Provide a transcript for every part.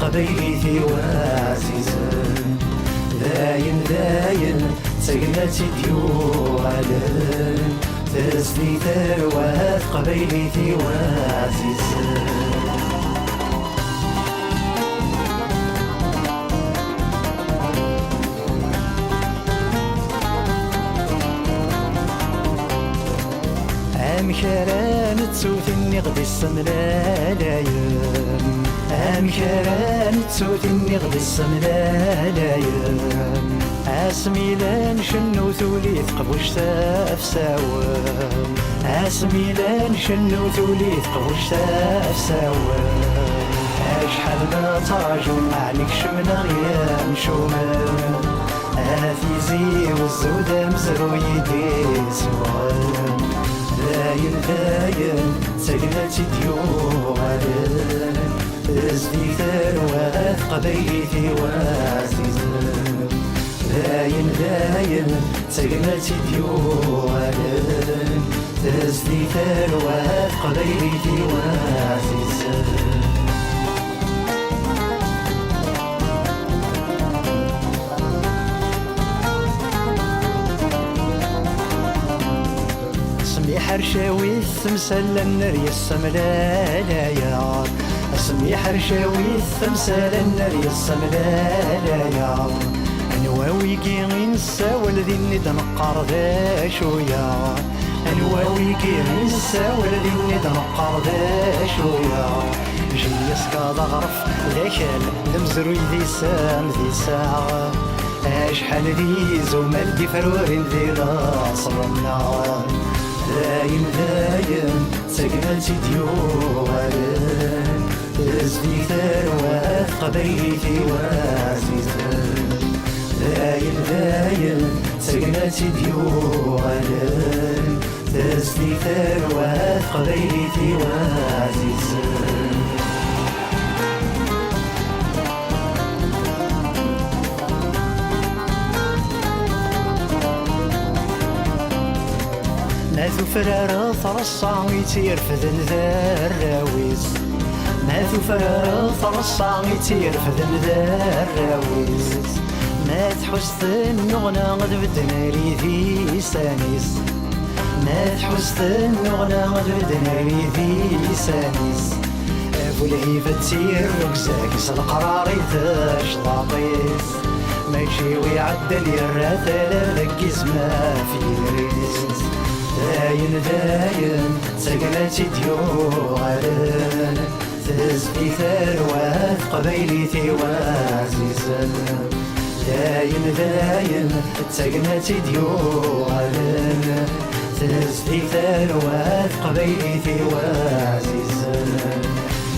قبيلتي وعزيزن داين داين سقنتي ديوالن تسدي ثروات قبيلتي وعزيزن أمكران تسوثني غدي السملالايم أمكران تسوثني غدي السملالايم أسميلان شنو ثوليت قبوش تفساوم أسميلان شنو ثوليت قبوش تفساوم أشحال ما طاجو عليك شمنا غيام شومان أثيزي والزودة مزرو يدي سوان داين داين سقنتي ديوالن تزدي ثروات قبيلتي وعزيزن داين داين سقنتي ديوالن تزدي ثروات قبيلتي وعزيزن حرشاوي الثمسال النار السملالايا اسمي حرشاوي الثمسال النار السملالايا انواوي كي نساول ذي ند نقار ذا شويا انواوي كي نساول ذي ند نقار ذا شويا جي سكاد غرف ذاكال دمزروي ذي سام ذي ساعة اشحال ذي زومال دي فرورين ذي راس النار داين داين سقنتي ديوالن تزدي ثروات قبيلتي وعزيزن داين داين سقنتي ديوالن تزدي ثروات قبيلتي وعزيزن ما ثفرار ثرصا ويتيرفذن ذا الراويز ما ثفرار ثرصا ويتيرفذن ذا الراويز ما تحسن نغنى غد بدناري ذي سانيس ما تحسن نغنى غد بدناري ذي سانيس ابو الهيفة تسير ركزاك القراري ذاش ضاطيس ما يجي ويعدل يرثل ركز ما في ريس داين داين سقنتي ديوالن تزدي ثروات قبيلتي وعزيزن داين داين سقنتي ديوالن تزدي ثروات قبيلتي وعزيزن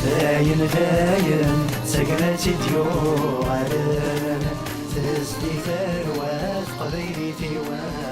داين داين سقنتي ديوالن تزدي ثروات قبيلتي وعزيزن